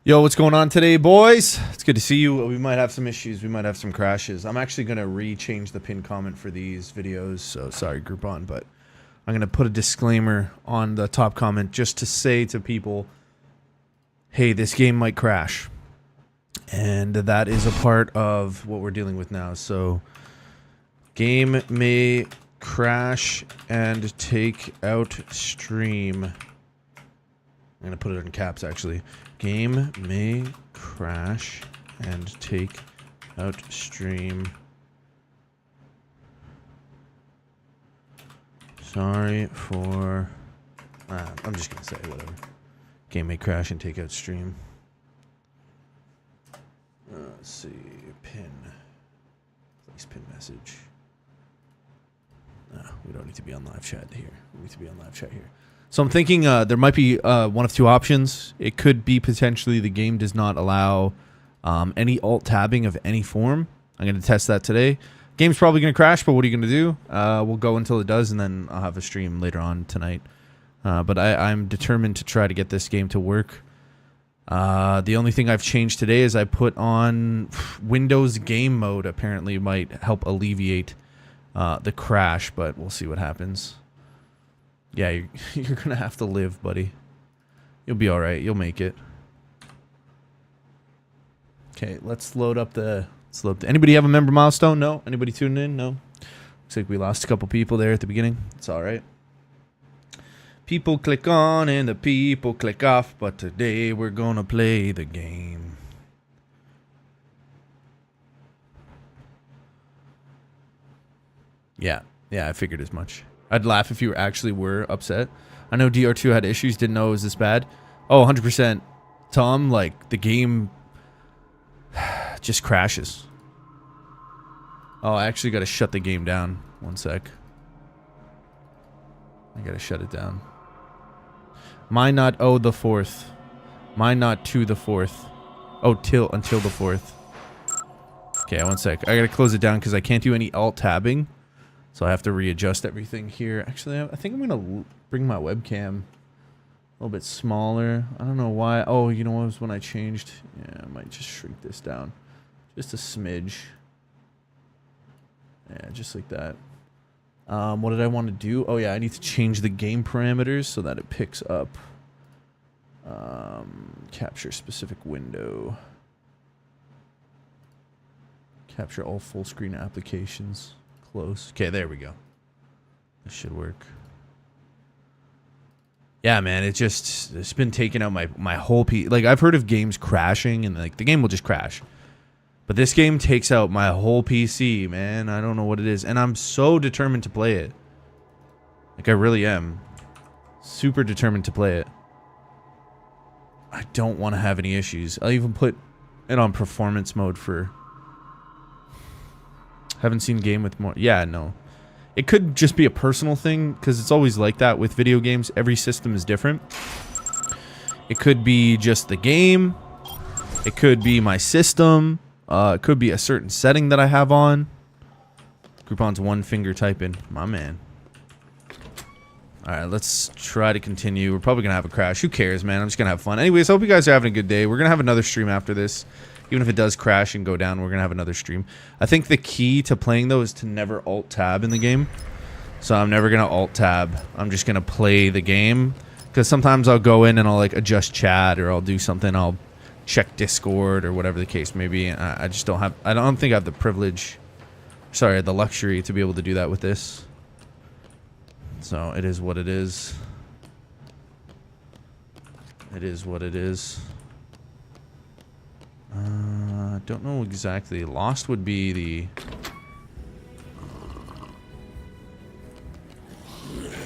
Yo, what's going on today, boys? It's good to see you. We might have some issues. We might have some crashes. I'm actually going to re-change the pin comment for these videos. So sorry, Groupon, but I'm going to put a disclaimer on the top comment just to say to people, hey, this game might crash. And that is a part of what we're dealing with now. So game may crash and take out stream. I'm going to put it in caps, actually. Game may crash and take out stream. Sorry for... I'm just going to say whatever. Game may crash and take out stream. Let's see. Pin. Place pin message. No, we don't need to be on live chat here. We need to be on live chat here. So I'm thinking there might be one of two options. It could be potentially the game does not allow any alt tabbing of any form. I'm going to test that today. Game's probably going to crash, but what are you going to do? We'll go until it does, and then I'll have a stream later on tonight. But I'm determined to try to get this game to work. The only thing I've changed today is I put on Windows game mode. Apparently might help alleviate the crash, but we'll see what happens. Yeah, you're going to have to live, buddy. You'll be all right. You'll make it. Okay, let's load up the... Anybody have a member milestone? No? Anybody tuning in? No? Looks like we lost a couple people there at the beginning. It's all right. People click on and the people click off, but today we're going to play the game. Yeah, I figured as much. I'd laugh if you actually were upset. I know DR2 had issues, didn't know it was this bad. Oh, 100%. Tom, like, the game just crashes. Oh, I actually got to shut the game down. One sec. I got to shut it down. Mine not oh the 4th. Mine not to the 4th. Oh, until the 4th. Okay, one sec. I got to close it down because I can't do any alt tabbing. So I have to readjust everything here. Actually, I think I'm going to bring my webcam a little bit smaller. I don't know why. Oh, you know what was when I changed? Yeah, I might just shrink this down. Just a smidge. Yeah, just like that. What did I want to do? Oh, yeah, I need to change the game parameters so that it picks up. Capture specific window. Capture all full screen applications. Close. Okay, there we go. This should work. Yeah, man, it's been taking out my whole piece. Like, I've heard of games crashing and like the game will just crash. But this game takes out my whole PC, man. I don't know what it is. And I'm so determined to play it. Like, I really am. Super determined to play it. I don't want to have any issues. I'll even put it on performance mode for... Haven't seen game with more... Yeah, no. It could just be a personal thing, because it's always like that with video games. Every system is different. It could be just the game. It could be my system. It could be a certain setting that I have on. Groupon's one finger typing. My man. Alright, let's try to continue. We're probably going to have a crash. Who cares, man? I'm just going to have fun. Anyways, I hope you guys are having a good day. We're going to have another stream after this. Even if it does crash and go down, we're going to have another stream. I think the key to playing, though, is to never alt-tab in the game. So I'm never going to alt-tab. I'm just going to play the game. Because sometimes I'll go in and I'll, like, adjust chat, or I'll do something. I'll check Discord or whatever the case may be. I just don't have... I don't think I have the privilege... Sorry, the luxury to be able to do that with this. So it is what it is. It is what it is. Don't know exactly. Lost would be the...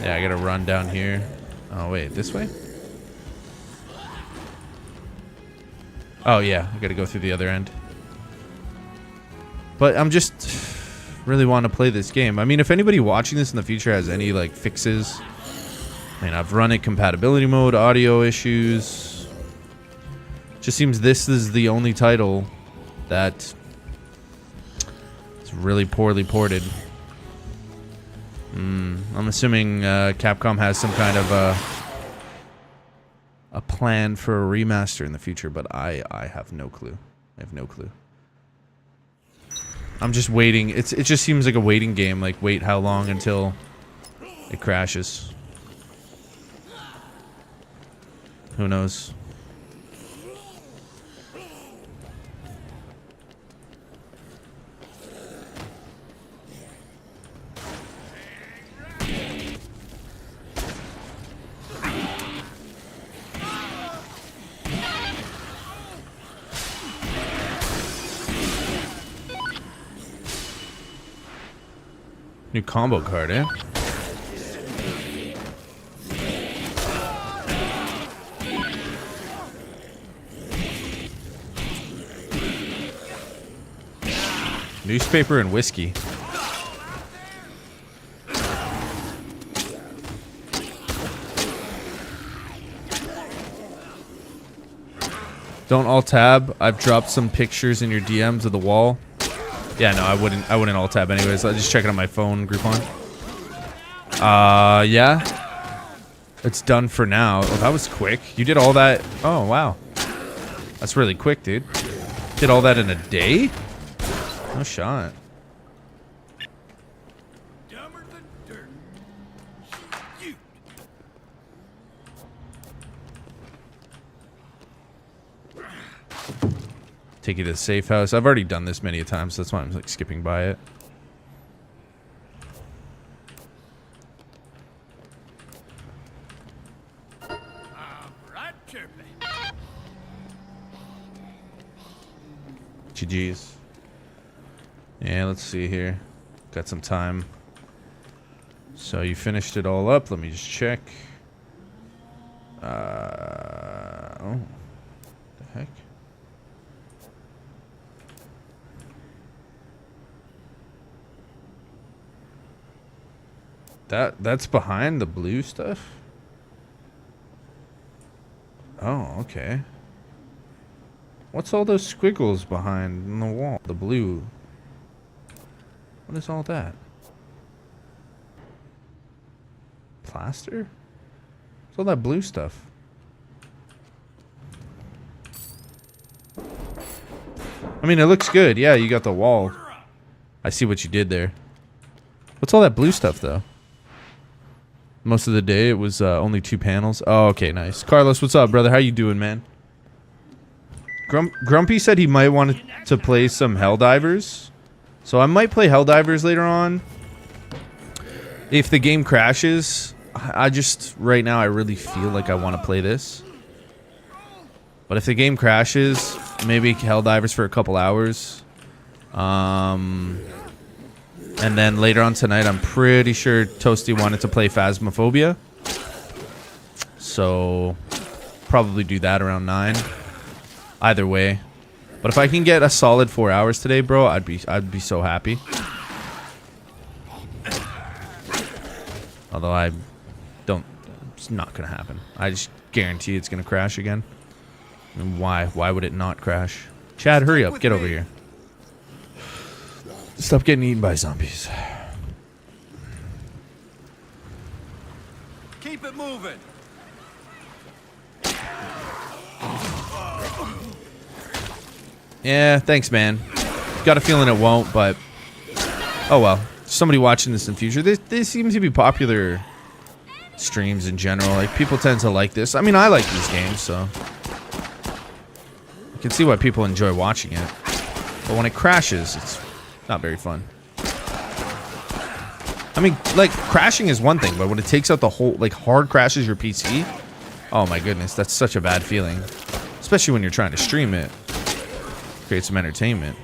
Yeah, I gotta run down here. Oh, wait. This way? Oh, yeah. I gotta go through the other end. But I'm just... really want to play this game. I mean, if anybody watching this in the future has any, like, fixes... I mean, I've run it compatibility mode, audio issues... Just seems this is the only title that is really poorly ported. I'm assuming Capcom has some kind of a plan for a remaster in the future, but I have no clue. I have no clue. I'm just waiting. It just seems like a waiting game. Like, wait how long until it crashes. Who knows? New combo card, eh? Newspaper and whiskey. Don't alt tab. I've dropped some pictures in your DMs of the wall. Yeah, no, I wouldn't alt tab anyways. I'll just check it on my phone, Groupon. Yeah. It's done for now. Oh, that was quick. You did all that. Oh, wow. That's really quick, dude. Did all that in a day? No shot. Dumber than dirt. Shoot. Take you to the safe house. I've already done this many times, so that's why I'm like skipping by it. Right, chirpy. GG's. Yeah, let's see here. Got some time. So you finished it all up. Let me just check. Oh. The heck? That's behind the blue stuff? Oh, okay. What's all those squiggles behind in the wall? The blue. What is all that? Plaster? What's all that blue stuff? I mean, it looks good. Yeah, you got the wall. I see what you did there. What's all that blue stuff, though? Most of the day, it was only 2 panels. Oh, okay, nice. Carlos, what's up, brother? How you doing, man? Grumpy said he might want to play some Helldivers. So I might play Helldivers later on. If the game crashes, I just... Right now, I really feel like I want to play this. But if the game crashes, maybe Helldivers for a couple hours. And then later on tonight, I'm pretty sure Toasty wanted to play Phasmophobia. So, probably do that around 9. Either way. But if I can get a solid 4 hours today, bro, I'd be so happy. Although I don't... It's not going to happen. I just guarantee it's going to crash again. And why? Why would it not crash? Chad, hurry up. Get over here. Stop getting eaten by zombies. Keep it moving. Yeah, thanks, man. Got a feeling it won't, but... Oh, well. Somebody watching this in future. They seem to be popular streams in general. Like, people tend to like this. I mean, I like these games, so... I can see why people enjoy watching it. But when it crashes, it's... not very fun. I mean, like, crashing is one thing, but when it takes out the whole, like, hard crashes your PC, oh my goodness, that's such a bad feeling. Especially when you're trying to stream it. Create some entertainment.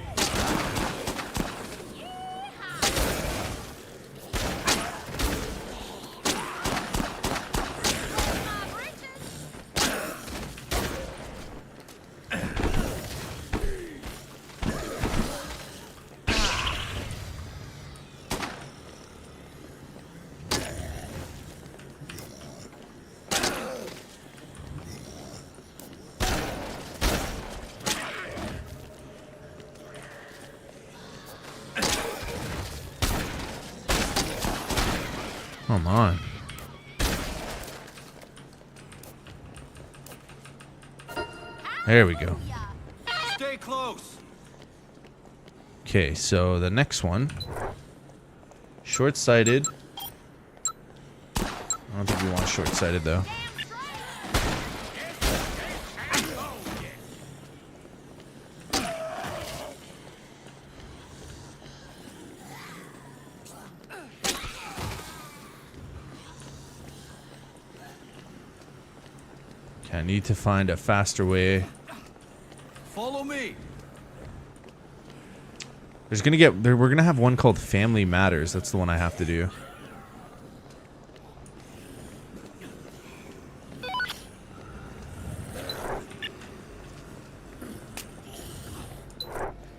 Come on. There we go. Stay close. Okay, so the next one. Short-sighted. I don't think we want short-sighted, though. Okay, I need to find a faster way. Follow me. There's gonna get there. We're gonna have one called Family Matters. That's the one I have to do.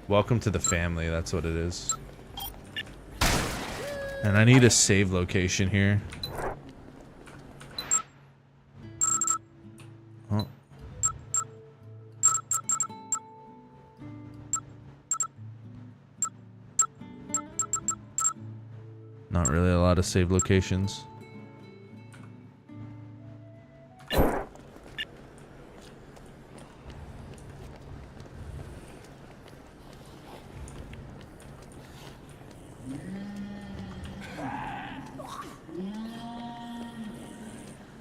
Welcome to the family. That's what it is. And I need a save location here. Oh. Not really a lot of save locations.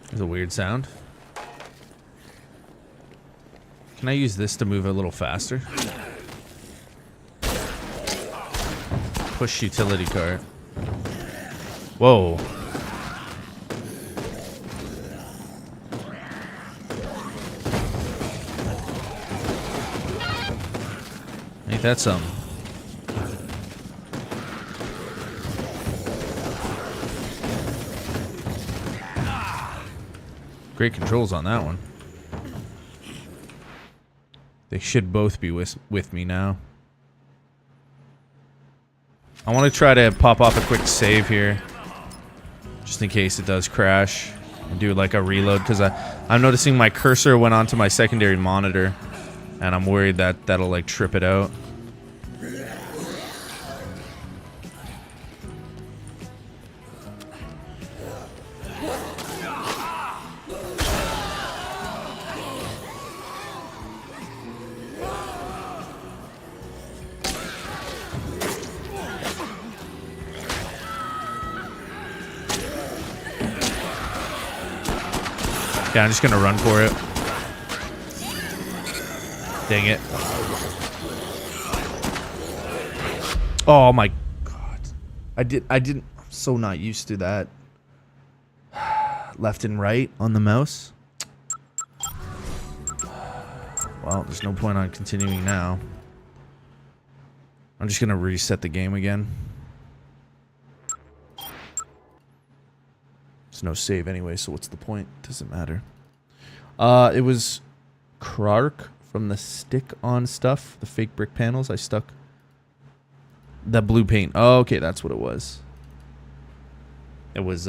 There's a weird sound. Can I use this to move a little faster? Push utility cart. Whoa. Ain't that something? Great controls on that one. They should both be with me now. I want to try to pop off a quick save here. Just in case it does crash. And do like a reload. Because I'm noticing my cursor went onto my secondary monitor. And I'm worried that that'll like trip it out. Okay, I'm just gonna run for it. Dang it. Oh my god. I'm so not used to that. Left and right on the mouse. Well, there's no point on continuing now. I'm just gonna reset the game again. There's no save anyway, so what's the point? Doesn't matter. It was Krark from the stick-on stuff, the fake brick panels. I stuck the blue paint. Oh, okay, that's what it was. It was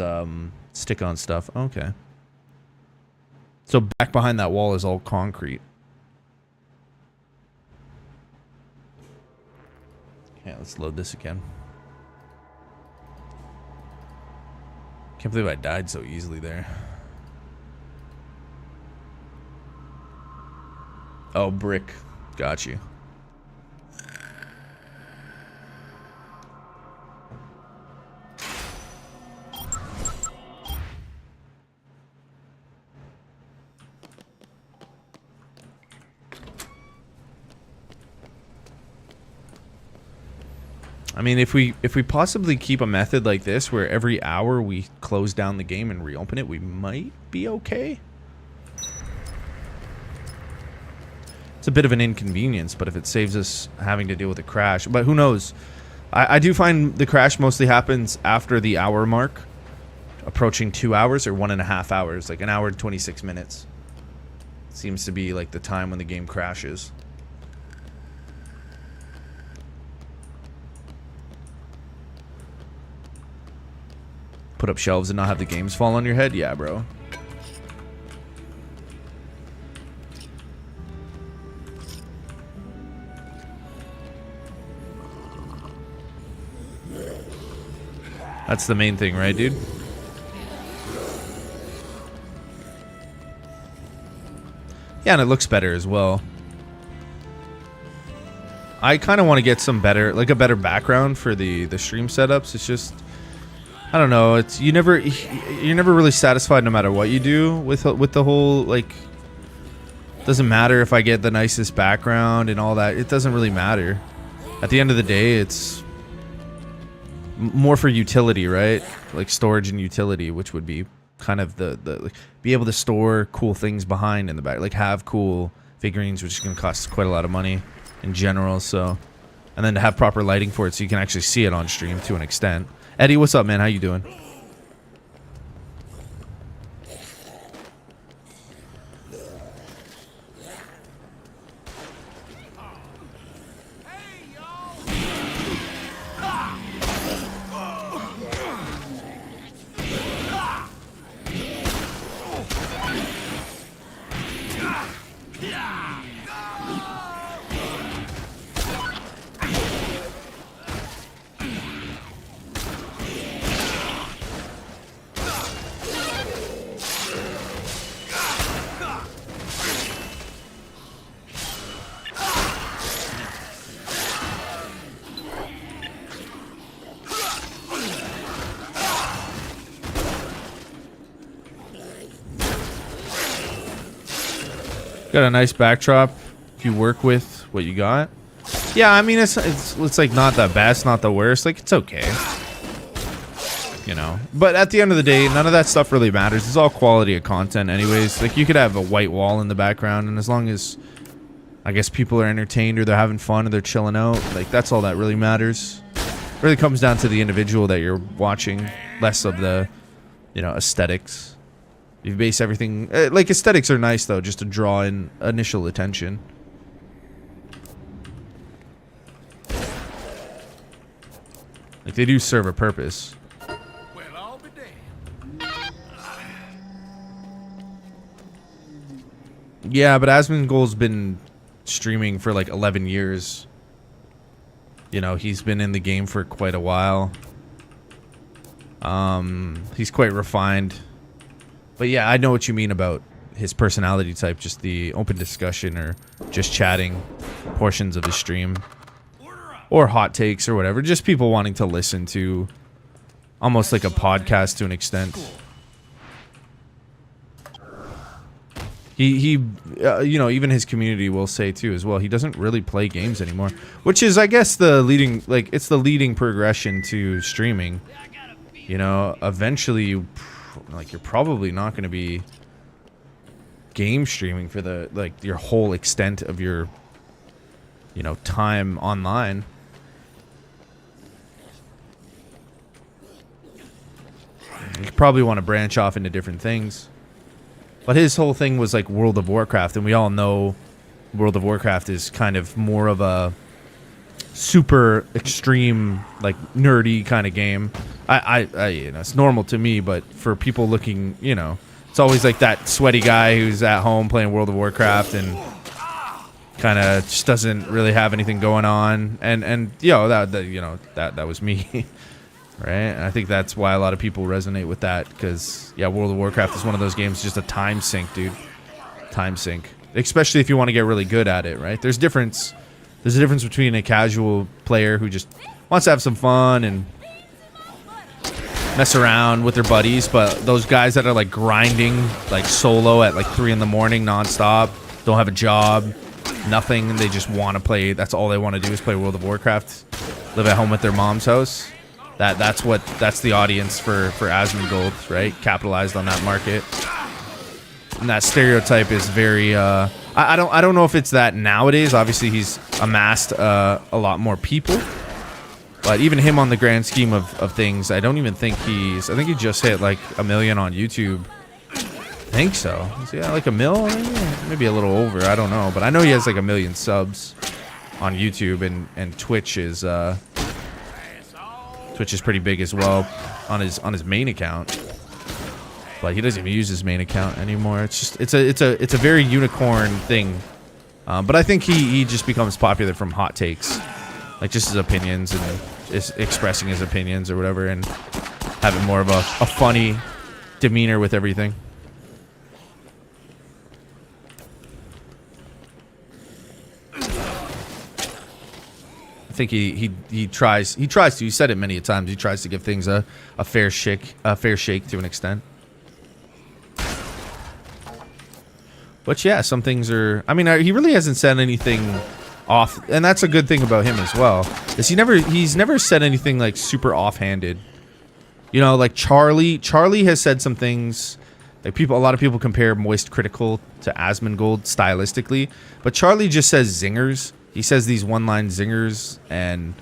stick-on stuff. Okay. So back behind that wall is all concrete. Okay, let's load this again. Can't believe I died so easily there. Oh, brick. Got you. I mean, if we possibly keep a method like this where every hour we close down the game and reopen it, we might be okay. It's a bit of an inconvenience, but if it saves us having to deal with a crash, but who knows? I do find the crash mostly happens after the hour mark, approaching 2 hours or 1.5 hours, like an hour and 26 minutes. Seems to be like the time when the game crashes. Put up shelves and not have the games fall on your head? Yeah, bro. That's the main thing, right, dude? Yeah, and it looks better as well. I kind of want to get some better, like a better background for the stream setups. It's just, I don't know. It's you're never really satisfied no matter what you do with the whole, like. Doesn't matter if I get the nicest background and all that. It doesn't really matter. At the end of the day, it's more for utility, right? Like storage and utility, which would be kind of the like, be able to store cool things behind in the back, like have cool figurines, which is going to cost quite a lot of money in general. So, and then to have proper lighting for it, so you can actually see it on stream to an extent. Eddie, what's up, man? How you doing? Got a nice backdrop if you work with what you got. Yeah, I mean it's like not the best, not the worst. Like it's okay. You know. But at the end of the day, none of that stuff really matters. It's all quality of content anyways. Like you could have a white wall in the background, and as long as I guess people are entertained or they're having fun or they're chilling out, like that's all that really matters. It really comes down to the individual that you're watching, less of the, you know, aesthetics. You base everything like aesthetics are nice though, just to draw in initial attention. Like they do serve a purpose. Well, I'll be damned. Yeah, but Asmongold's been streaming for like 11 years. You know, he's been in the game for quite a while. He's quite refined. But yeah, I know what you mean about his personality type, just the open discussion or just chatting portions of the stream. Or hot takes or whatever. Just people wanting to listen to almost like a podcast to an extent. He you know, even his community will say too as well, he doesn't really play games anymore. Which is, I guess, the leading, like, it's the leading progression to streaming. You know, eventually, like, you're probably not going to be game streaming for the, like, your whole extent of your, you know, time online. You probably want to branch off into different things. But his whole thing was like World of Warcraft, and we all know World of Warcraft is kind of more of a super extreme, like nerdy kind of game. I you know, it's normal to me, but for people looking, you know, it's always like that sweaty guy who's at home playing World of Warcraft and kind of just doesn't really have anything going on. And you know, that was me. Right? And I think that's why a lot of people resonate with that, because, yeah, World of Warcraft is one of those games, just a time sink, dude. Time sink. Especially if you want to get really good at it, right? There's a difference between a casual player who just wants to have some fun and mess around with their buddies, but those guys that are, like, grinding, like, solo at, like, 3 in the morning nonstop, don't have a job, nothing, and they just want to play, that's all they want to do is play World of Warcraft, live at home at their mom's house. That's the audience for Asmongold, right? Capitalized on that market. And that stereotype is very I don't know if it's that nowadays. Obviously he's amassed a lot more people. But even him, on the grand scheme of things, I don't even think I think he just hit like 1 million on YouTube. I think so. Yeah, like 1 mil, maybe a little over, I don't know, but I know he has like 1 million subs on YouTube, and Twitch is pretty big as well on his main account, but he doesn't even use his main account anymore. It's just it's a very unicorn thing, but I think he just becomes popular from hot takes, like just his opinions and expressing his opinions or whatever, and having more of a funny demeanor with everything. think he tries to. He said it many times. He tries to give things a fair shake to an extent. But yeah, some things are. I mean, he really hasn't said anything off, and that's a good thing about him as well. Is he's never said anything like super offhanded. You know, like Charlie has said some things. Like a lot of people compare Moist Critical to Asmongold stylistically, but Charlie just says zingers. He says these one-line zingers, and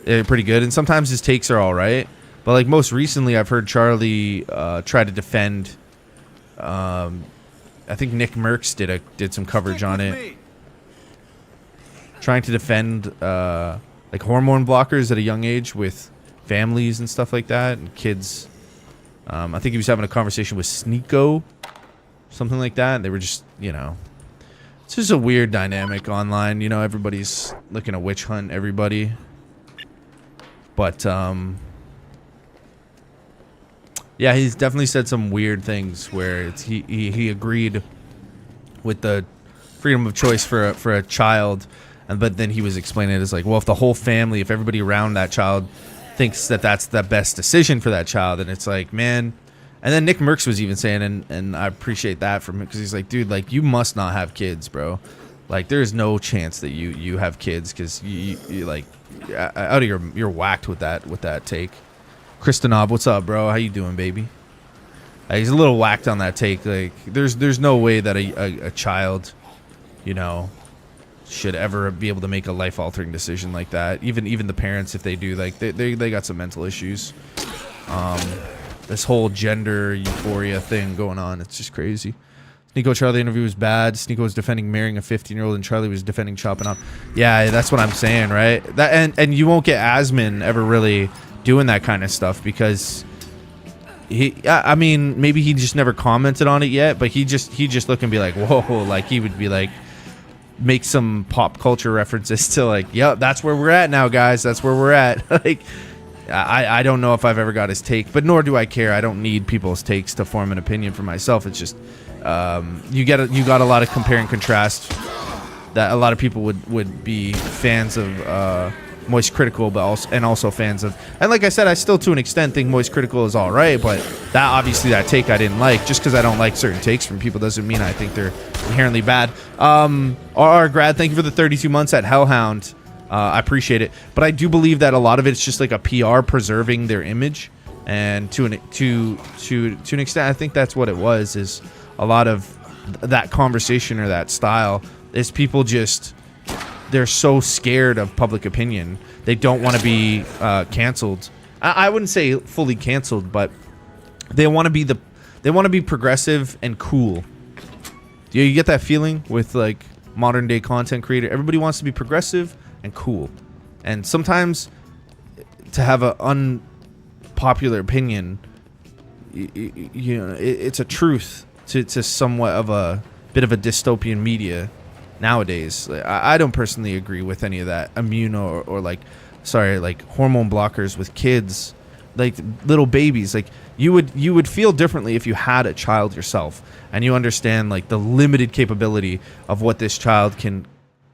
they're pretty good. And sometimes his takes are all right, but like most recently, I've heard Charlie try to defend. I think Nick Merckx did some coverage on it, trying to defend like hormone blockers at a young age with families and stuff like that, and kids. I think he was having a conversation with Sneeko, something like that. They were just, you know, it's just a weird dynamic online. You know, everybody's looking to witch hunt everybody. But, yeah, he's definitely said some weird things where he agreed with the freedom of choice for a child. But then he was explaining it as like, well, if the whole family, if everybody around that child thinks that that's the best decision for that child, and it's like, man. And then Nick Merckx was even saying, and I appreciate that from him, because he's like, dude, like, you must not have kids, bro. Like, there's no chance that you have kids, because you like out of you're whacked with that take. Kristanov, what's up, bro? How you doing, baby? He's a little whacked on that take. Like, there's no way that a child, you know, should ever be able to make a life-altering decision like that. Even the parents, if they do, like they got some mental issues. This whole gender euphoria thing going on, it's just crazy. Sneeko Charlie interview was bad. Sneeko was defending marrying a 15-year-old, and Charlie was defending chopping up. Yeah, that's what I'm saying, right? That and you won't get Asmon ever really doing that kind of stuff, because I mean, maybe he just never commented on it yet, but he just look and be like, whoa, like he would be like, make some pop culture references to like, yep, that's where we're at now, guys. That's where we're at. Like, I don't know if I've ever got his take, but nor do I care. I don't need people's takes to form an opinion for myself. It's just you got a lot of compare and contrast that a lot of people would be fans of Moist Critical, but also fans of, and like I said, I still to an extent think Moist Critical is all right, but that take I didn't like. Just because I don't like certain takes from people doesn't mean I think they're inherently bad. RR Grad, thank you for the 32 months at Hellhound. I appreciate it, but I do believe that a lot of it's just like a PR preserving their image, and to an extent, I think that's what it was. Is a lot of that conversation or that style is people just. They're so scared of public opinion. They don't want to be canceled. I wouldn't say fully canceled, but they want to be progressive and cool. Do you get that feeling with like modern day content creator? Everybody wants to be progressive and cool. And sometimes to have an unpopular opinion, you know, it's a truth to somewhat of a bit of a dystopian media. Nowadays, I don't personally agree with any of that or like hormone blockers with kids, like little babies. Like you would feel differently if you had a child yourself and you understand like the limited capability of what this child can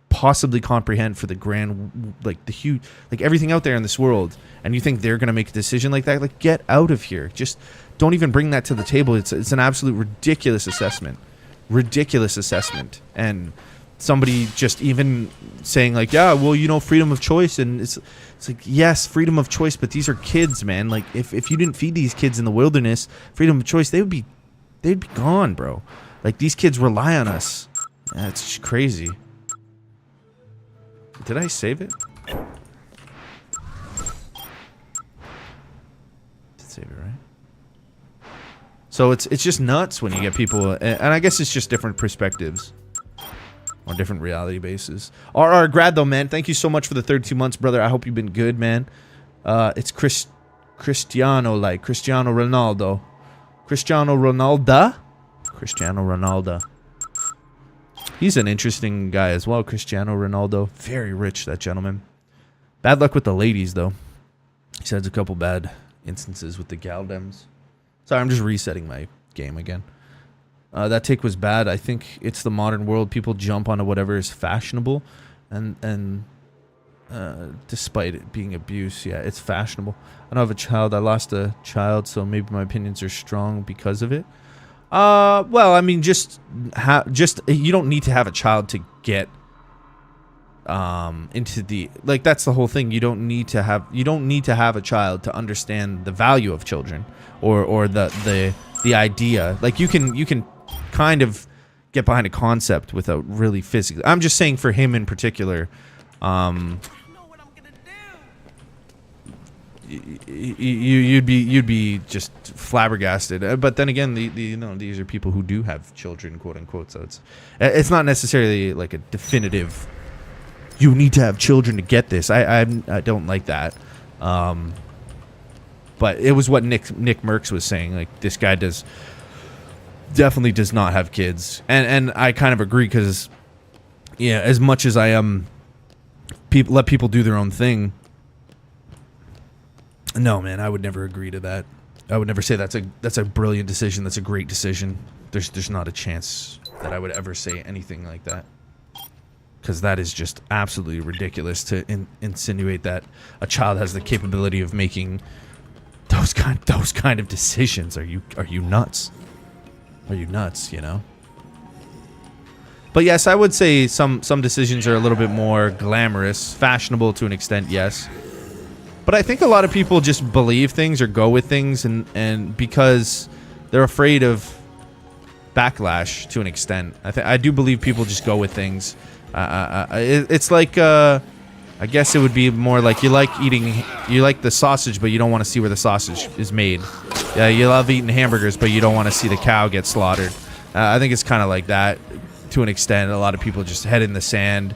possibly comprehend for the grand, like the huge, like everything out there in this world, and you think they're gonna make a decision like that. Like, get out of here. Just don't even bring that to the table. It's an absolute ridiculous assessment, and somebody just even saying like, yeah, well, you know, freedom of choice, and it's like, yes, freedom of choice, but these are kids, man. Like if you didn't feed these kids in the wilderness freedom of choice, they'd be gone, bro. Like, these kids rely on us. That's crazy. Did I save it? Did save it, right? So it's just nuts when you get people, and I guess it's just different perspectives. On different reality bases. RR Grad, though, man, thank you so much for the 32 months, brother. I hope you've been good, man. It's Cristiano Ronaldo. Cristiano Ronaldo. He's an interesting guy as well, Cristiano Ronaldo. Very rich, that gentleman. Bad luck with the ladies, though. He's had a couple bad instances with the galdems. Sorry, I'm just resetting my game again. That take was bad. I think it's the modern world. People jump onto whatever is fashionable, and despite it being abuse. Yeah, it's fashionable. I don't have a child. I lost a child, so maybe my opinions are strong because of it. Well, I mean, just you don't need to have a child to get into the, like, that's the whole thing. You don't need to have a child to understand the value of children or the idea. Like, you can kind of get behind a concept without really physically. I'm just saying for him in particular, you'd be just flabbergasted. But then again, these are people who do have children, quote unquote. So it's not necessarily like a definitive. You need to have children to get this. I don't like that. But it was what Nick Merckx was saying. Like, this guy definitely does not have kids, and I kind of agree, because yeah, as much as I am, let people do their own thing. No, man, I would never agree to that. I would never say that's a brilliant decision. That's a great decision. There's not a chance that I would ever say anything like that, because that is just absolutely ridiculous to insinuate that a child has the capability of making those kind of decisions. Are you nuts? Are you nuts? You know. But yes, I would say some decisions are a little bit more glamorous, fashionable to an extent. Yes. But I think a lot of people just believe things or go with things, and because they're afraid of backlash to an extent. I do believe people just go with things. It's like, I guess it would be more like you like the sausage, but you don't want to see where the sausage is made. Yeah, you love eating hamburgers, but you don't want to see the cow get slaughtered. I think it's kind of like that to an extent. A lot of people just head in the sand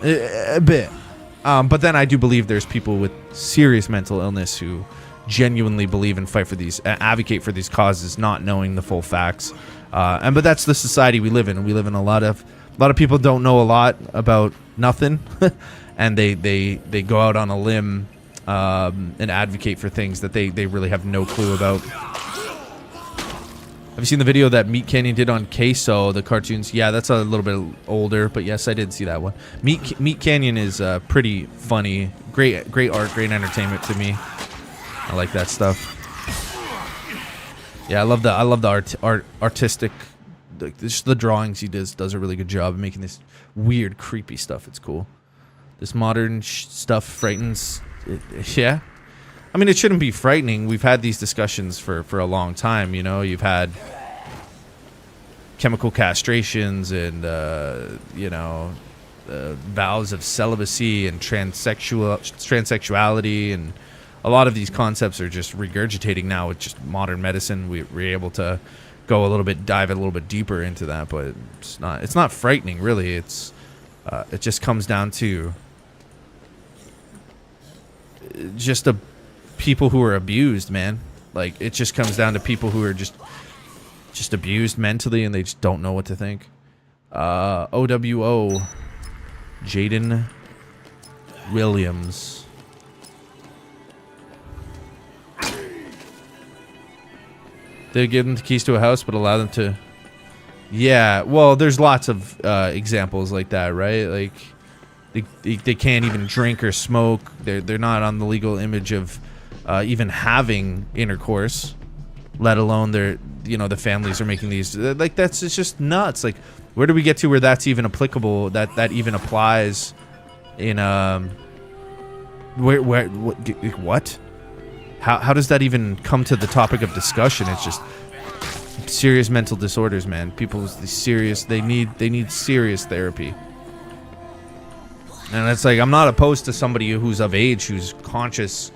a bit. But then I do believe there's people with serious mental illness who genuinely believe and fight for these, advocate for these causes, not knowing the full facts. But that's the society we live in. We live in a lot of people don't know a lot about nothing, and they go out on a limb and advocate for things that they really have no clue about. Have you seen the video that Meat Canyon did on Queso, the cartoons? Yeah, that's a little bit older, but yes, I did see that one. Meat Canyon is pretty funny. Great art, great entertainment to me. I like that stuff. Yeah, I love the artistic, just the drawings he does a really good job of making this weird, creepy stuff. It's cool. This modern stuff frightens. Yeah. I mean, it shouldn't be frightening. We've had these discussions for a long time, you know. You've had chemical castrations and, vows of celibacy and transsexuality, and a lot of these concepts are just regurgitating now with just modern medicine. We're able to dive a little bit deeper into that, but it's not frightening, really. It just comes down to just people who are abused, man. Like, it just comes down to people who are just abused mentally, and they just don't know what to think. OWO Jaden Williams. They give them the keys to a house, but allow them to. Yeah, well, there's lots of examples like that, right? Like, they can't even drink or smoke. They're not on the legal image of even having intercourse, let alone the families are making these. Like, it's just nuts. Like, where do we get to where that's even applicable? That even applies in what? How does that even come to the topic of discussion? It's just serious mental disorders, man. People they need serious therapy. And it's like, I'm not opposed to somebody who's of age, who's conscious,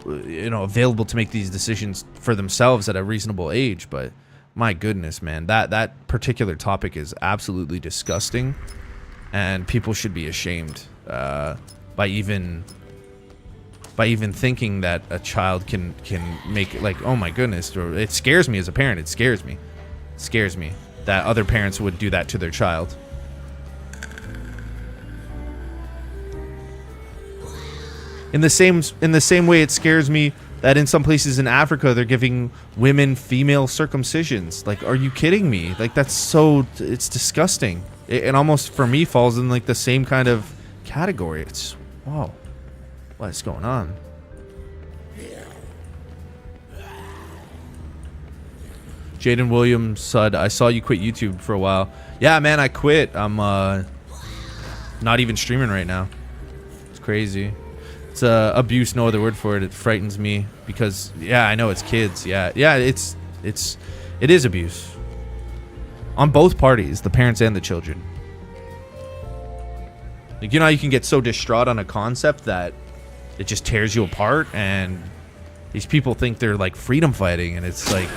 available to make these decisions for themselves at a reasonable age. But my goodness, man, that particular topic is absolutely disgusting, and people should be ashamed by even thinking that a child can make, like, oh my goodness. It scares me as a parent. It scares me that other parents would do that to their child. In the same way, it scares me that in some places in Africa they're giving women female circumcisions. Like, are you kidding me? Like, it's disgusting. It almost, for me, falls in like the same kind of category. It's whoa, what's going on? Jaden Williams said, I saw you quit YouTube for a while. Yeah, man, I quit. I'm not even streaming right now. It's crazy. It's abuse, no other word for it. It frightens me because, yeah, I know it's kids. Yeah, it is abuse on both parties, the parents and the children. Like, you know how you can get so distraught on a concept that it just tears you apart, and these people think they're like freedom fighting, and it's like,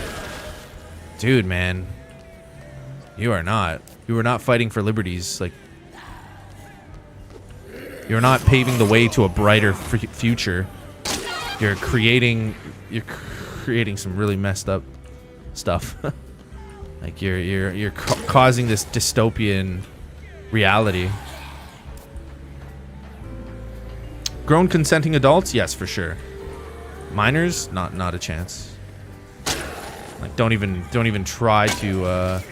dude, man, you are not. You are not fighting for liberties. Like, you're not paving the way to a brighter future. You're creating some really messed up stuff. Like you're causing this dystopian reality. Grown consenting adults, yes, for sure. Minors, not a chance. Like, don't even try to.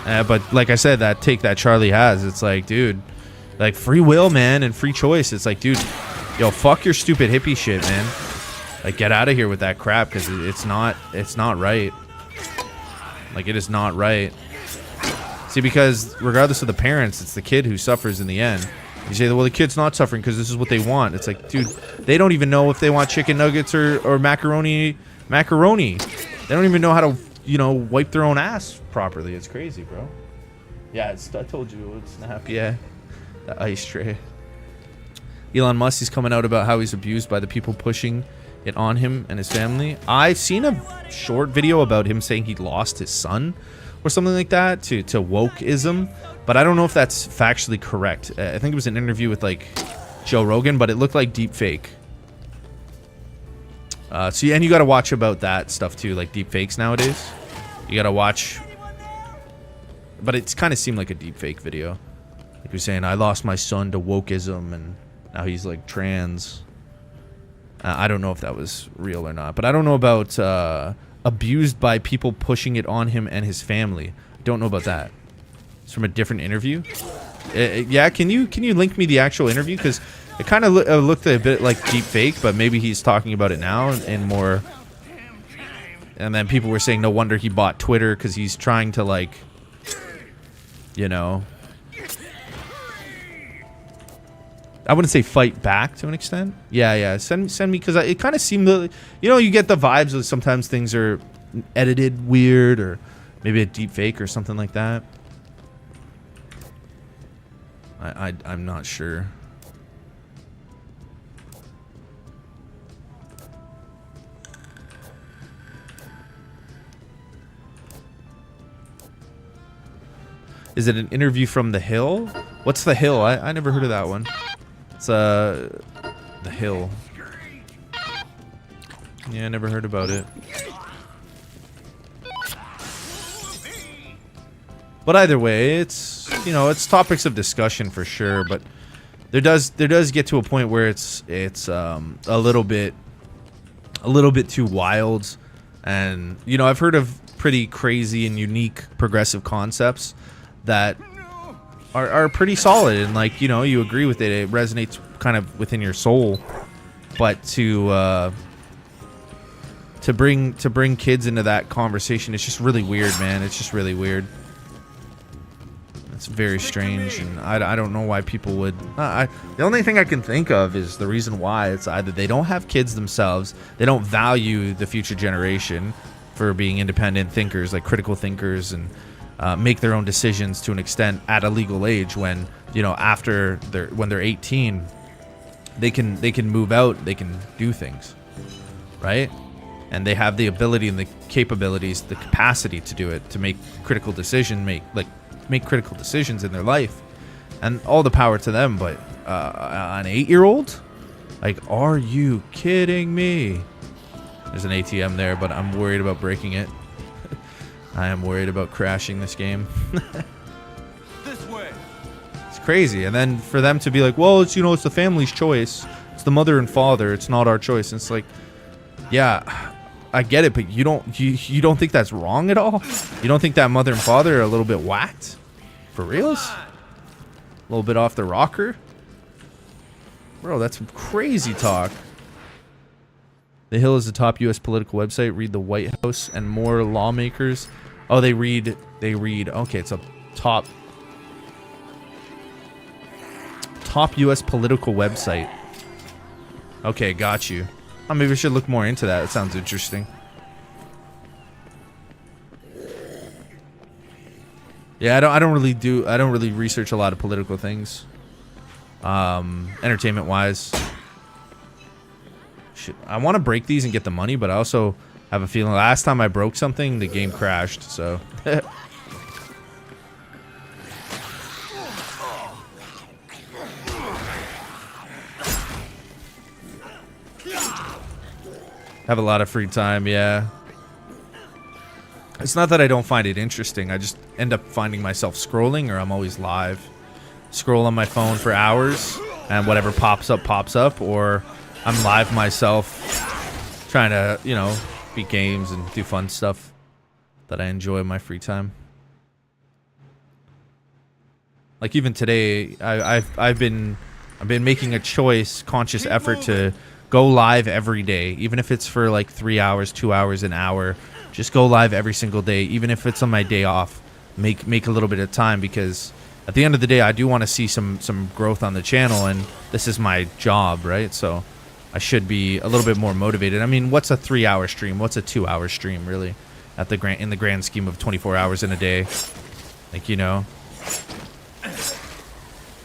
But like I said, that take that Charlie has, it's like, dude, like free will, man, and free choice. It's like, dude, yo, fuck your stupid hippie shit, man. Like, get out of here with that crap, because it's not right. Like, it is not right. See, because regardless of the parents, it's the kid who suffers in the end. You say, well, the kid's not suffering because this is what they want. It's like, dude, they don't even know if they want chicken nuggets or macaroni. They don't even know how to, wipe their own ass properly. It's crazy, bro. Yeah, I told you it would snap. Yeah, the ice tray. Elon Musk is coming out about how he's abused by the people pushing it on him and his family. I've seen a short video about him saying he lost his son or something like that to wokeism, but I don't know if that's factually correct. I think it was an interview with like Joe Rogan, but it looked like deep fake. And you got to watch about that stuff too, like deep fakes nowadays. You got to watch, but it's kind of seemed like a deep fake video. Like you're saying, I lost my son to wokeism, and now he's like trans. I don't know if that was real or not, but I don't know about abused by people pushing it on him and his family. I don't know about that. It's from a different interview. Yeah, can you link me the actual interview, because it kind of looked a bit like deep fake, but maybe he's talking about it now and more. And then people were saying no wonder he bought Twitter, because he's trying to, like, I wouldn't say fight back to an extent. Yeah. Send me, because it kind of seemed, you get the vibes of sometimes things are edited weird, or maybe a deep fake or something like that. I'm not sure. Is it an interview from The Hill? What's The Hill? I never heard of that one. It's The Hill. Yeah, I never heard about it. But either way, it's it's topics of discussion for sure. But there does get to a point where it's a little bit too wild, and I've heard of pretty crazy and unique progressive concepts that are pretty solid, and like you agree with it. It resonates kind of within your soul, but to bring kids into that conversation, it's just really weird, man. It's just really weird. It's very strange, and I don't know why people would. The only thing I can think of is the reason why. It's either they don't have kids themselves, they don't value the future generation for being independent thinkers, like critical thinkers, and make their own decisions to an extent at a legal age. When when they're 18, they can move out, they can do things, right? And they have the ability and the capabilities, the capacity to do it, to make critical critical decisions in their life, and all the power to them. But an 8-year-old, like, are you kidding me? There's an ATM there, but I'm worried about breaking it. I am worried about crashing this game. This way. It's crazy. And then for them to be like, well, it's it's the family's choice, it's the mother and father, it's not our choice. And it's like, yeah, I get it, but you don't think that's wrong at all? You don't think that mother and father are a little bit whacked? For reals? A little bit off the rocker. Bro, that's crazy talk. The Hill is the top U.S. political website. Read the White House and more lawmakers. Oh, they read. Okay, it's a top U.S. political website. Okay, got you. Oh, maybe we should look more into that. It sounds interesting. Yeah, I don't really research a lot of political things. Entertainment wise. Shit, I want to break these and get the money, but I also have a feeling last time I broke something, the game crashed, so. Have a lot of free time, yeah. It's not that I don't find it interesting. I just end up finding myself scrolling, or I'm always live. Scroll on my phone for hours, and whatever pops up, or I'm live myself trying to, you know, beat games and do fun stuff that I enjoy in my free time. Like even today, I've been making a conscious effort to go live every day, even if it's for like 3 hours, 2 hours, an hour. Just go live every single day, even if it's on my day off. Make a little bit of time, because at the end of the day, I do want to see some growth on the channel, and this is my job, right? So I should be a little bit more motivated. I mean, what's a 3-hour stream? What's a 2-hour stream, really? In the grand scheme of 24 hours in a day, like, you know,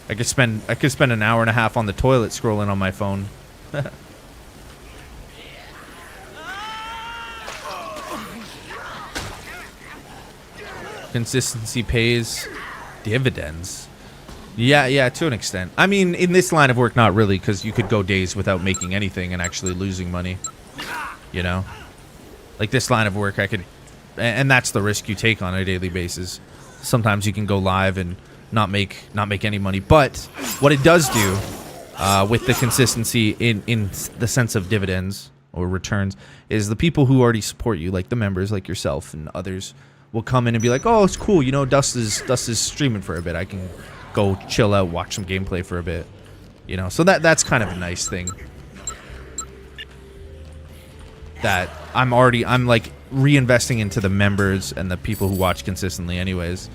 I could spend an hour and a half on the toilet scrolling on my phone. Consistency pays dividends. Yeah, to an extent. I mean, in this line of work, not really, because you could go days without making anything and actually losing money. You know, like this line of work, I could, and that's the risk you take on a daily basis. Sometimes you can go live and not make any money, but what it does do with the consistency in the sense of dividends or returns is the people who already support you, like the members, like yourself and others, will come in and be like, oh, it's cool, you know, Dust is streaming for a bit. I can go chill out, watch some gameplay for a bit, you know. So that's kind of a nice thing. That I'm like reinvesting into the members and the people who watch consistently, anyways,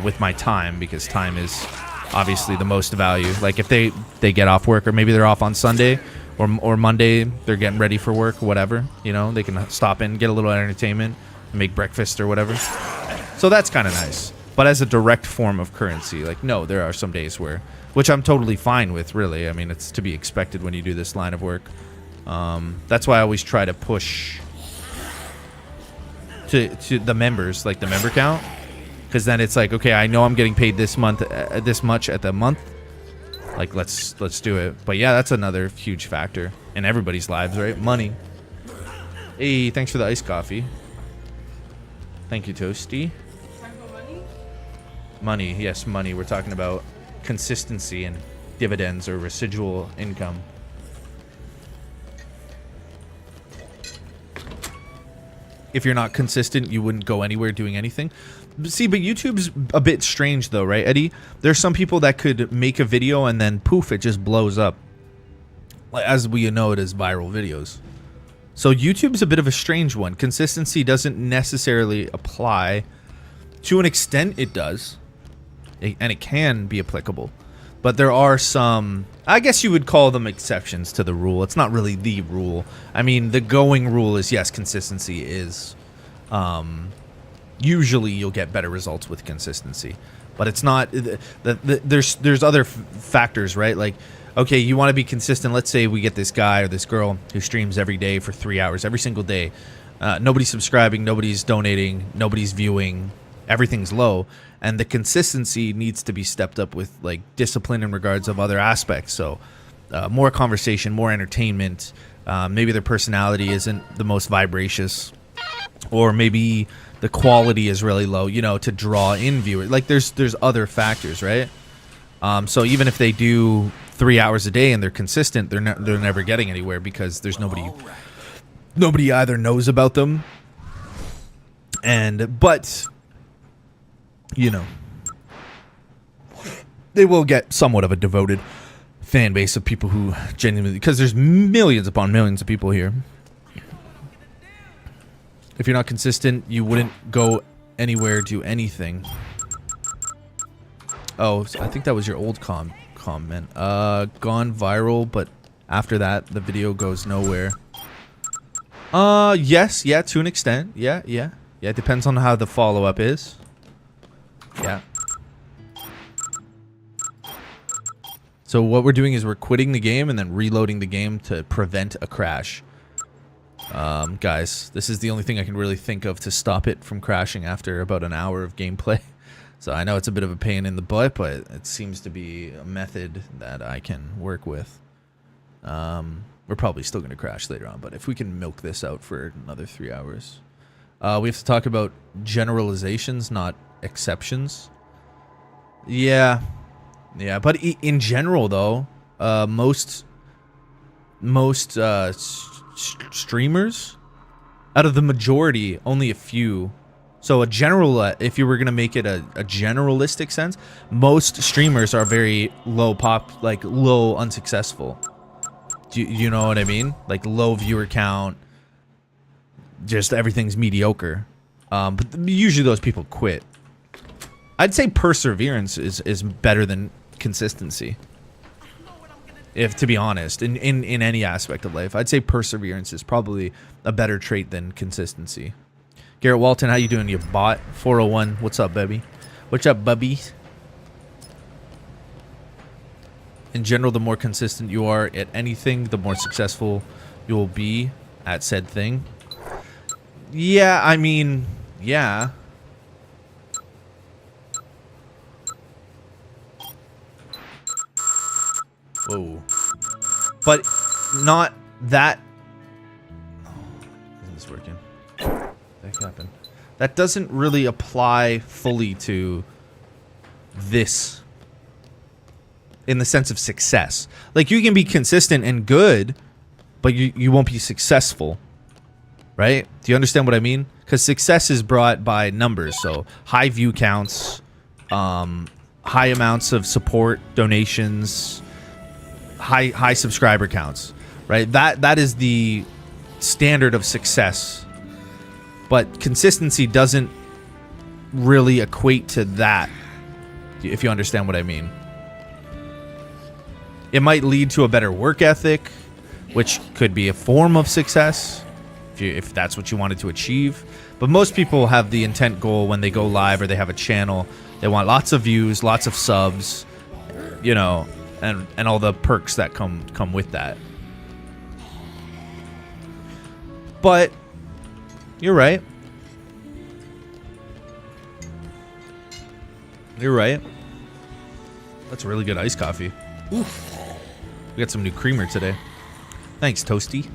with my time, because time is obviously the most value. Like if they get off work, or maybe they're off on Sunday or Monday, they're getting ready for work, or whatever, you know, they can stop in, get a little entertainment, make breakfast or whatever. So that's kind of nice. But as a direct form of currency, like, no, there are some days which I'm totally fine with, really. I mean, it's to be expected when you do this line of work. That's why I always try to push to the members, like the member count, because then it's like, okay, I know I'm getting paid this month, this much at the month. Like, let's do it. But yeah, that's another huge factor in everybody's lives, right? Money. Hey, thanks for the iced coffee. Thank you, Toasty. Talking about money? Money, yes, money. We're talking about consistency and dividends or residual income. If you're not consistent, you wouldn't go anywhere doing anything. See, but YouTube's a bit strange though, right, Eddie? There's some people that could make a video and then poof, it just blows up. As we know it as viral videos. So YouTube's a bit of a strange one. Consistency doesn't necessarily apply. To an extent, it does. And it can be applicable. But there are some, I guess you would call them exceptions to the rule. It's not really the rule. I mean, the going rule is, yes, consistency is. Usually you'll get better results with consistency. But it's not, there's other factors, right? Like, okay, you want to be consistent. Let's say we get this guy or this girl who streams every day for 3 hours, every single day. Nobody's subscribing, nobody's donating, nobody's viewing. Everything's low. And the consistency needs to be stepped up with, like, discipline in regards of other aspects. So more conversation, more entertainment. Maybe their personality isn't the most vivacious. Or maybe the quality is really low, you know, to draw in viewers. Like, there's other factors, right? So even if they do 3 hours a day and they're consistent, they're never getting anywhere, because there's nobody either knows about them, but you know, they will get somewhat of a devoted fan base of people who genuinely, because there's millions upon millions of people here. If you're not consistent, you wouldn't go anywhere, do anything. Oh, so I think that was your old comment. Gone viral, but after that, the video goes nowhere. Yes, yeah, to an extent. Yeah, it depends on how the follow-up is. Yeah. So what we're doing is we're quitting the game and then reloading the game to prevent a crash. Guys, this is the only thing I can really think of to stop it from crashing after about an hour of gameplay. So I know it's a bit of a pain in the butt, but it seems to be a method that I can work with. We're probably still going to crash later on, but if we can milk this out for another 3 hours. We have to talk about generalizations, not exceptions. Yeah, but in general, though, most streamers, out of the majority, only a few. So a general, if you were gonna make it a generalistic sense, most streamers are very low low unsuccessful. Do you know what I mean? Like low viewer count, just everything's mediocre. But usually those people quit. I'd say perseverance is better than consistency. If to be honest, in any aspect of life, I'd say perseverance is probably a better trait than consistency. Garrett Walton, how you doing, you bot? 401, what's up, baby? What's up, bubby? In general, the more consistent you are at anything, the more successful you will be at said thing. Yeah, I mean, yeah. Whoa. But not that. Oh, isn't this working? That happened. That doesn't really apply fully to this in the sense of success. Like you can be consistent and good, but you won't be successful. Right? Do you understand what I mean? Because success is brought by numbers. So high view counts, high amounts of support, donations, high subscriber counts, right? That is the standard of success. But consistency doesn't really equate to that, if you understand what I mean. It might lead to a better work ethic, which could be a form of success, if that's what you wanted to achieve. But most people have the intent goal when they go live or they have a channel. They want lots of views, lots of subs, you know, and all the perks that come with that. But you're right. You're right. That's really good iced coffee. Oof. We got some new creamer today. Thanks, Toasty.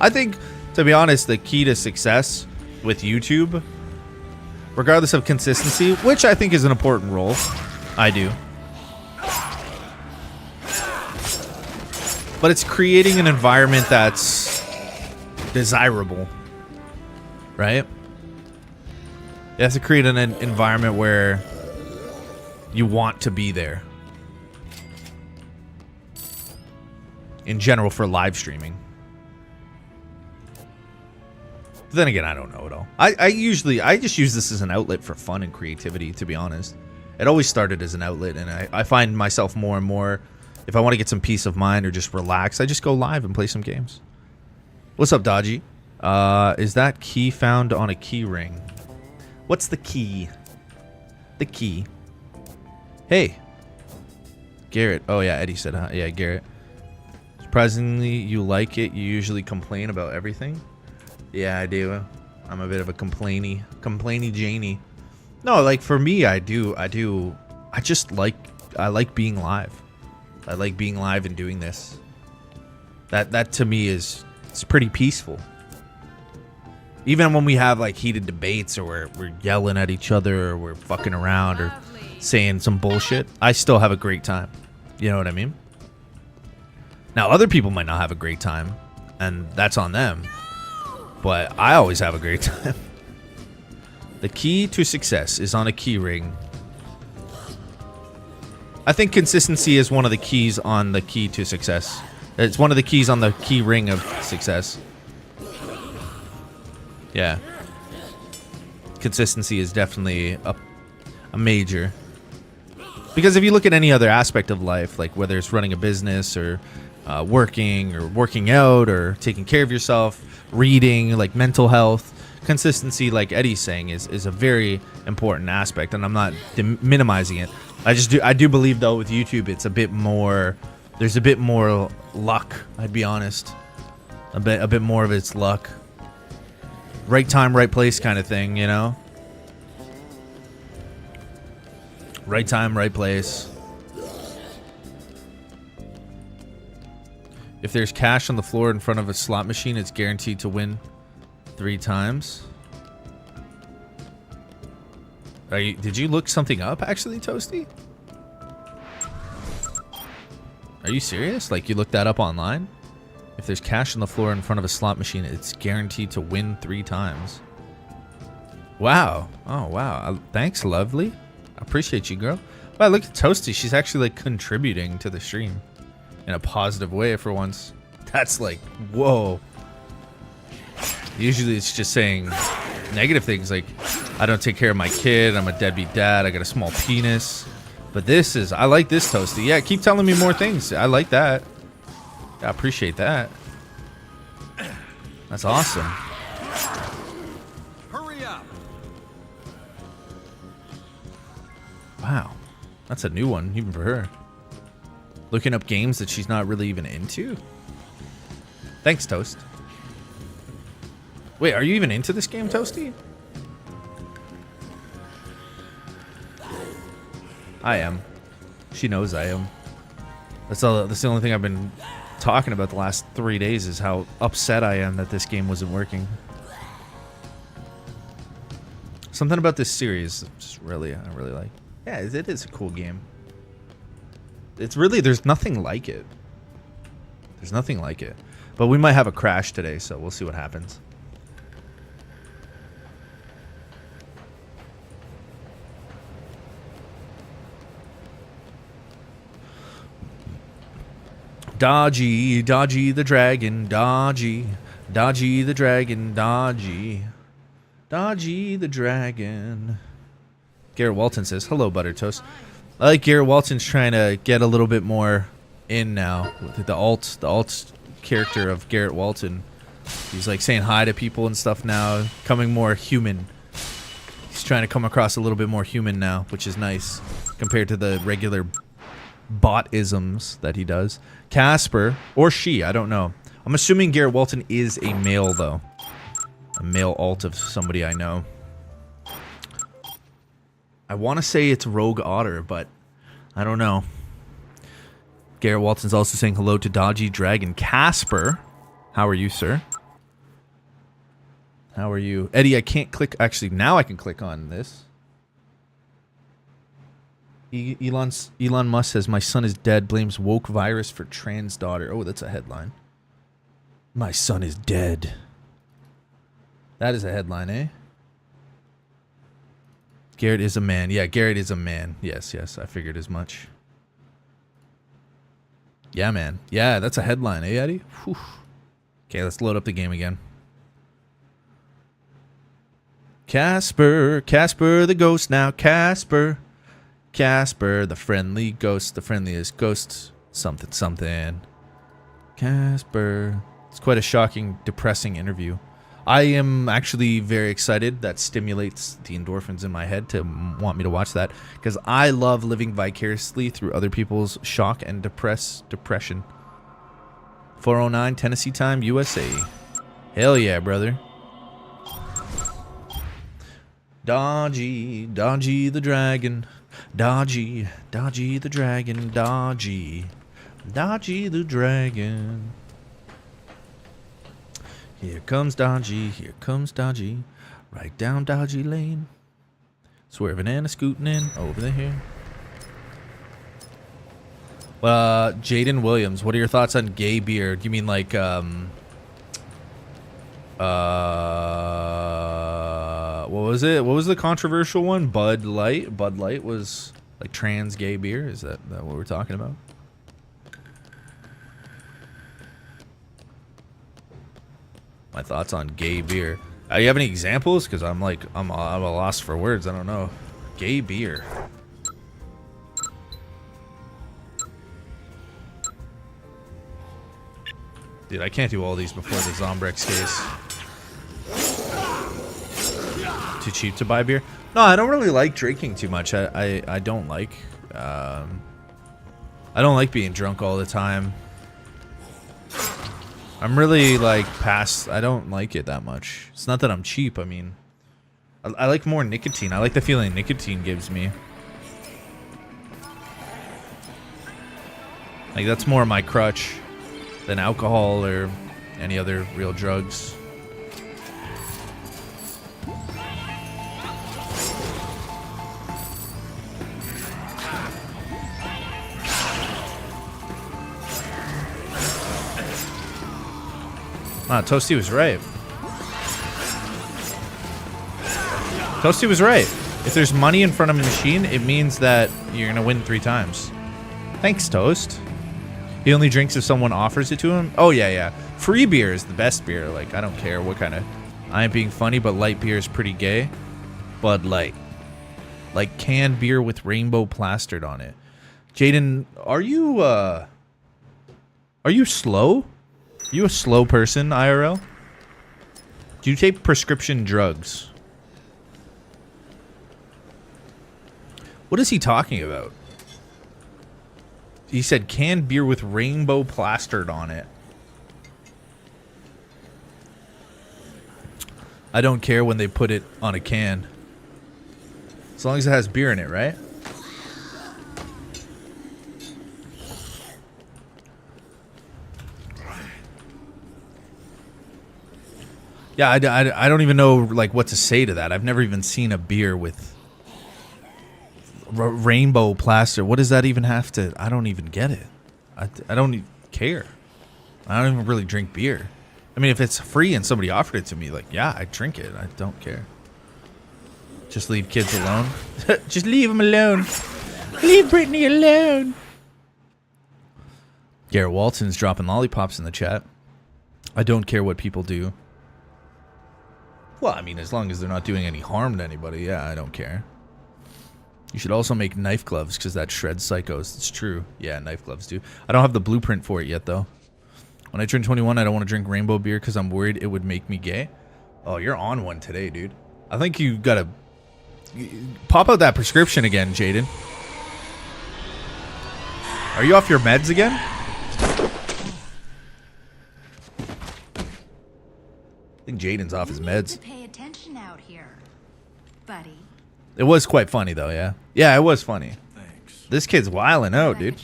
I think, to be honest, the key to success with YouTube, regardless of consistency, which I think is an important role, I do. But it's creating an environment that's desirable, right? You have to create an environment where you want to be there. In general, for live streaming. But then again, I don't know it all. I just use this as an outlet for fun and creativity, to be honest. It always started as an outlet, and I find myself more and more, if I want to get some peace of mind or just relax, I just go live and play some games. What's up, Dodgy? Is that key found on a key ring? What's the key? The key. Hey. Garrett. Oh, yeah, Eddie said hi. Yeah, Garrett. Surprisingly, you like it. You usually complain about everything. Yeah, I do. I'm a bit of a complainy Janie. No, like for me, I like being live. I like being live and doing this. That to me it's pretty peaceful. Even when we have like heated debates or we're yelling at each other or we're fucking around or saying some bullshit, I still have a great time. You know what I mean? Now, other people might not have a great time, and that's on them. But I always have a great time. The key to success is on a key ring. I think consistency is one of the keys on the key to success. It's one of the keys on the key ring of success. Yeah. Consistency is definitely a major. Because if you look at any other aspect of life, like whether it's running a business or working out or taking care of yourself, reading, like mental health, consistency, like Eddie's saying, is a very important aspect, and I'm not minimizing it. I do believe though with YouTube it's a bit more. There's a bit more luck. I'd be honest, a bit more of it's luck. Right time, right place kind of thing, you know. Right time, right place. If there's cash on the floor in front of a slot machine, it's guaranteed to win 3 times. Did you look something up, actually, Toasty? Are you serious? Like, you looked that up online? If there's cash on the floor in front of a slot machine, it's guaranteed to win 3 times. Wow. Oh, wow. Thanks, lovely. I appreciate you, girl. Wow, look at Toasty. She's actually, like, contributing to the stream in a positive way for once. That's like, whoa. Usually it's just saying negative things like, I don't take care of my kid, I'm a deadbeat dad, I got a small penis. But this is, I like this, Toasty. Yeah, keep telling me more things. I like that. I appreciate that. That's awesome. Hurry up. Wow. That's a new one, even for her. Looking up games that she's not really even into? Thanks, Toast. Wait, are you even into this game, Toasty? I am. She knows I am. That's the only thing I've been talking about the last 3 days is how upset I am that this game wasn't working. Something about this series just I really like. Yeah, it is a cool game. It's really, there's nothing like it. There's nothing like it. But we might have a crash today, so we'll see what happens. Dodgy, dodgy the dragon, dodgy. Dodgy the dragon, dodgy. Dodgy the dragon. Garrett Walton says, hello, Butter Toast. I like Garrett Walton's trying to get a little bit more in now with the alt character of Garrett Walton. He's like saying hi to people and stuff now, coming more human. He's trying to come across a little bit more human now, which is nice compared to the regular bot-isms that he does. Casper, or she, I don't know. I'm assuming Garrett Walton is a male though. A male alt of somebody I know. I want to say it's Rogue Otter, but I don't know. Garrett Walton's also saying hello to Dodgy Dragon. Casper, how are you, sir? How are you? Eddie, I can't click. Actually, now I can click on this. Elon Musk says, my son is dead, blames woke virus for trans daughter. Oh, that's a headline. My son is dead. That is a headline, eh? Garrett is a man. Yeah, Garrett is a man. Yes, I figured as much. Yeah, man. Yeah, that's a headline, eh, Eddie? Whew. Okay, let's load up the game again. Casper the ghost now. Casper the friendly ghost, the friendliest ghost. Something. Casper. It's quite a shocking, depressing interview. I am actually very excited. That stimulates the endorphins in my head to want me to watch that because I love living vicariously through other people's shock and depression. 4:09 Tennessee time, USA. Hell yeah, brother. Dodgy the dragon. Dodgy the dragon. Dodgy the dragon. Here comes Dodgy, right down Dodgy Lane. Swerving and a scooting in over here. Jaden Williams, what are your thoughts on gay beer? Do you mean like, what was it? What was the controversial one? Bud Light. Bud Light was like trans gay beer. Is that what we're talking about? My thoughts on gay beer. You have any examples? Because I'm a loss for words. I don't know. Gay beer. Dude, I can't do all these before the Zombrex case. Too cheap to buy beer? No, I don't really like drinking too much. I don't like. I don't like being drunk all the time. I'm really like past. I don't like it that much. It's not that I'm cheap. I mean, I like more nicotine. I like the feeling nicotine gives me. Like that's more my crutch than alcohol or any other real drugs. Ah, Toasty was right. Toasty was right. If there's money in front of a machine, it means that you're gonna win 3 times. Thanks, Toast. He only drinks if someone offers it to him? Oh, yeah, yeah. Free beer is the best beer. Like, I don't care what kind of... I ain't being funny, but light beer is pretty gay. Bud Light. Like canned beer with rainbow plastered on it. Jaden, are you slow? You a slow person, IRL? Do you take prescription drugs? What is he talking about? He said canned beer with rainbow plastered on it. I don't care when they put it on a can. As long as it has beer in it, right? Yeah, I don't even know like what to say to that. I've never even seen a beer with rainbow plaster. What does that even have to? I don't even get it. I don't even care. I don't even really drink beer. I mean, if it's free and somebody offered it to me, like, yeah, I drink it. I don't care. Just leave kids alone. Just leave them alone. Leave Brittany alone. Garrett Walton's dropping lollipops in the chat. I don't care what people do. Well, I mean, as long as they're not doing any harm to anybody, yeah, I don't care. You should also make knife gloves, because that shreds psychos. It's true. Yeah, knife gloves do. I don't have the blueprint for it yet, though. When I turn 21, I don't want to drink rainbow beer because I'm worried it would make me gay. Oh, you're on one today, dude. I think you got to pop out that prescription again, Jaden. Are you off your meds again? I think Jaden's off his meds. To pay attention out here, buddy. It was quite funny, though, yeah? Yeah, it was funny. Thanks. This kid's wilding out, dude.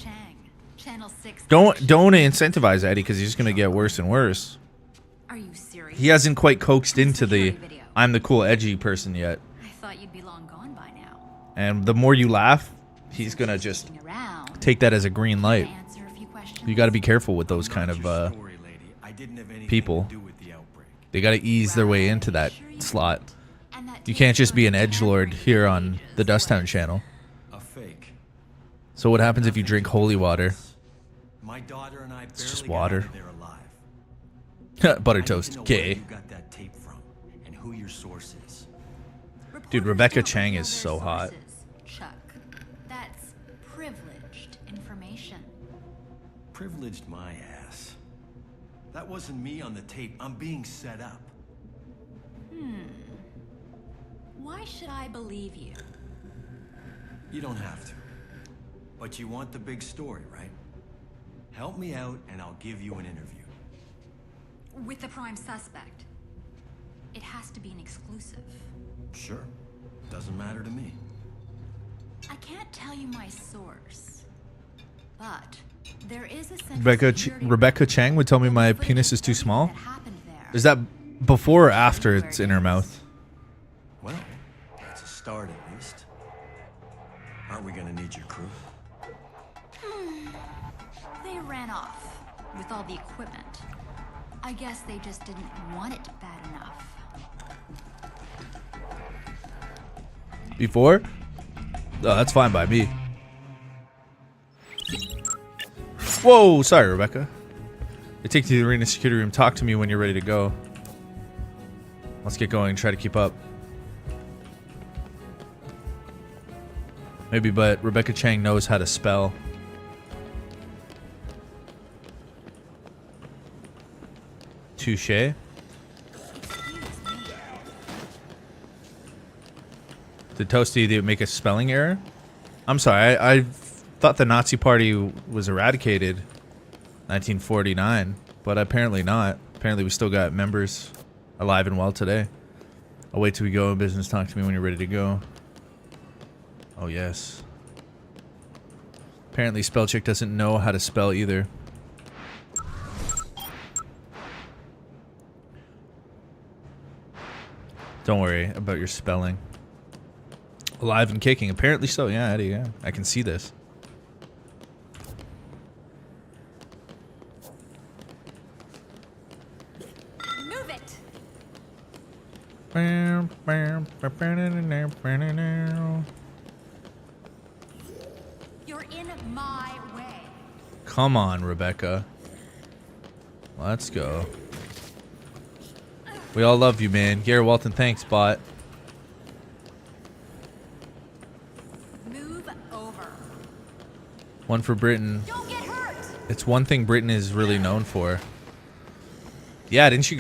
Channel 6. Don't incentivize Eddie because he's going to get worse and worse. Are you serious? He hasn't quite coaxed into the I'm the cool edgy person yet. I thought you'd be long gone by now. And the more you laugh, he's going to just take that as a green light. Answer a few questions. You got to be careful with those kind of people. They got to ease their way into that slot. You can't just be an edgelord here on the Dusttown channel. A fake. So what happens if you drink holy water? My daughter and I It's just barely water. got out of there alive. Butter I need toast. to know where Gay. you got that tape from and who your source is. Dude, Rebecca Chang is so hot. Chuck, that's privileged information. Privileged my ass. That wasn't me on the tape. I'm being set up. Why should I believe you? You don't have to. But you want the big story, right? Help me out and I'll give you an interview. With the prime suspect. It has to be an exclusive. Sure. Doesn't matter to me. I can't tell you my source, but there is a Rebecca Chang would tell me my penis is too small. Is that before or after it's in her mouth? Well, that's a start at least. Aren't we gonna need your crew? They ran off with all the equipment. I guess they just didn't want it bad enough. before? Oh, that's fine by me. Whoa, sorry, Rebecca. They take you to the arena security room. Talk to me when you're ready to go. Let's get going. Try to keep up. Maybe, but Rebecca Chang knows how to spell. Touche. Did Toasty make a spelling error? I'm sorry. I thought the Nazi Party was eradicated 1949, but apparently not. Apparently we still got members alive and well today. I'll wait till we go in business. Talk to me when you're ready to go. Oh, yes. Apparently Spellcheck doesn't know how to spell either. Don't worry about your spelling. Alive and kicking. Apparently so. Yeah, Eddie, yeah. I can see this. Move it. You're in my way. Come on, Rebecca. Let's go. We all love you, man. Gary Walton, thanks, bot. Move over. One for Britain. Don't get hurt. It's one thing Britain is really known for. Yeah, didn't you